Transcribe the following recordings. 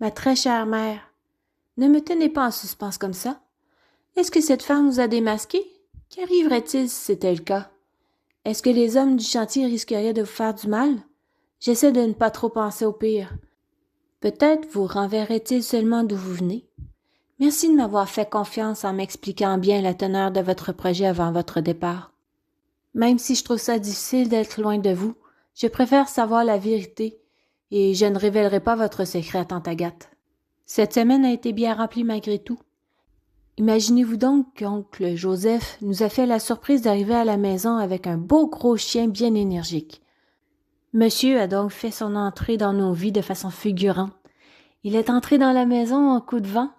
Ma très chère mère, ne me tenez pas en suspens comme ça. Est-ce que cette femme vous a démasqué? Qu'arriverait-il si c'était le cas? Est-ce que les hommes du chantier risqueraient de vous faire du mal? J'essaie de ne pas trop penser au pire. Peut-être vous renverrait-il seulement d'où vous venez. Merci de m'avoir fait confiance en m'expliquant bien la teneur de votre projet avant votre départ. Même si je trouve ça difficile d'être loin de vous, je préfère savoir la vérité et je ne révélerai pas votre secret à tante Agathe. Cette semaine a été bien remplie malgré tout. Imaginez-vous donc qu'oncle Joseph nous a fait la surprise d'arriver à la maison avec un beau gros chien bien énergique. Monsieur a donc fait son entrée dans nos vies de façon fulgurante. Il est entré dans la maison en coup de vent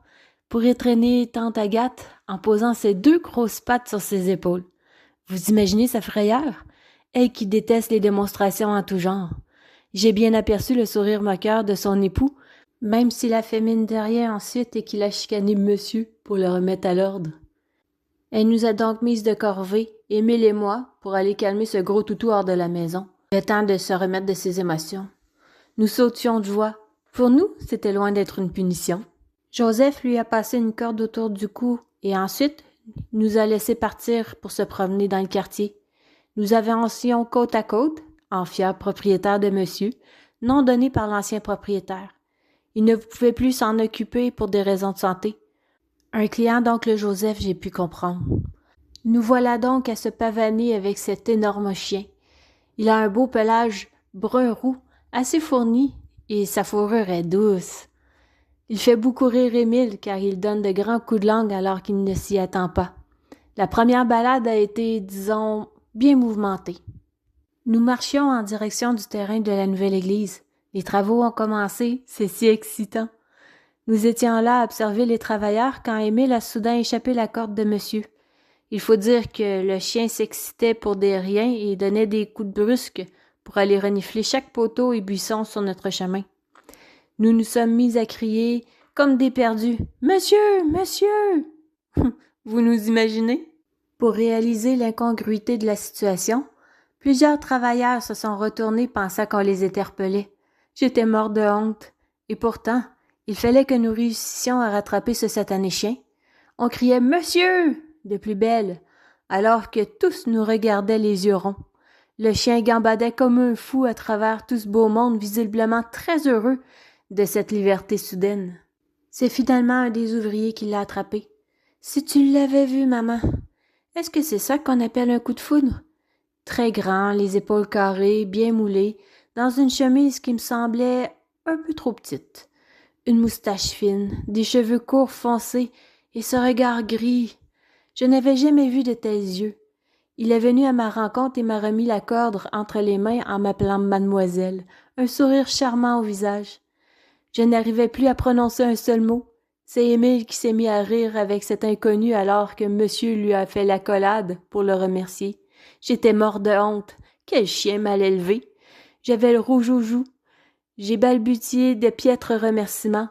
pour étreiner tante Agathe en posant ses deux grosses pattes sur ses épaules. Vous imaginez sa frayeur? Elle qui déteste les démonstrations en tout genre. J'ai bien aperçu le sourire moqueur de son époux, même s'il a fait mine de rien ensuite et qu'il a chicané monsieur pour le remettre à l'ordre. Elle nous a donc mises de corvée, Émile et moi, pour aller calmer ce gros toutou hors de la maison, le temps de se remettre de ses émotions. Nous sautions de joie. Pour nous, c'était loin d'être une punition. Joseph lui a passé une corde autour du cou et ensuite nous a laissé partir pour se promener dans le quartier. Nous avancions côte à côte, en fiers propriétaires de monsieur, nom donné par l'ancien propriétaire. Il ne pouvait plus s'en occuper pour des raisons de santé. Un client d'oncle Joseph, j'ai pu comprendre. Nous voilà donc à se pavaner avec cet énorme chien. Il a un beau pelage brun roux, assez fourni, et sa fourrure est douce. Il fait beaucoup rire Émile car il donne de grands coups de langue alors qu'il ne s'y attend pas. La première balade a été, disons, bien mouvementée. Nous marchions en direction du terrain de la nouvelle église. Les travaux ont commencé, c'est si excitant. Nous étions là à observer les travailleurs quand Émile a soudain échappé la corde de monsieur. Il faut dire que le chien s'excitait pour des riens et donnait des coups de brusque pour aller renifler chaque poteau et buisson sur notre chemin. Nous nous sommes mis à crier comme des perdus. « Monsieur! Monsieur! » Vous nous imaginez? Pour réaliser l'incongruité de la situation, plusieurs travailleurs se sont retournés pensant qu'on les interpellait. J'étais mort de honte. Et pourtant, il fallait que nous réussissions à rattraper ce satané chien. On criait « Monsieur !» de plus belle, alors que tous nous regardaient les yeux ronds. Le chien gambadait comme un fou à travers tout ce beau monde, visiblement très heureux de cette liberté soudaine. C'est finalement un des ouvriers qui l'a attrapé. Si tu l'avais vu, maman, est-ce que c'est ça qu'on appelle un coup de foudre? Très grand, les épaules carrées, bien moulées, dans une chemise qui me semblait un peu trop petite. Une moustache fine, des cheveux courts foncés et ce regard gris. Je n'avais jamais vu de tels yeux. Il est venu à ma rencontre et m'a remis la corde entre les mains en m'appelant mademoiselle, un sourire charmant au visage. Je n'arrivais plus à prononcer un seul mot. C'est Émile qui s'est mis à rire avec cet inconnu alors que monsieur lui a fait l'accolade pour le remercier. J'étais mort de honte. Quel chien mal élevé! J'avais le rouge aux joues. J'ai balbutié de piètres remerciements.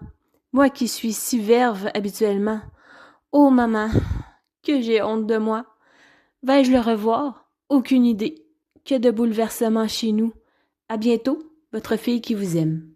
Moi qui suis si verve habituellement. Oh, maman, que j'ai honte de moi. Vais-je le revoir? Aucune idée. Que de bouleversements chez nous. À bientôt, votre fille qui vous aime.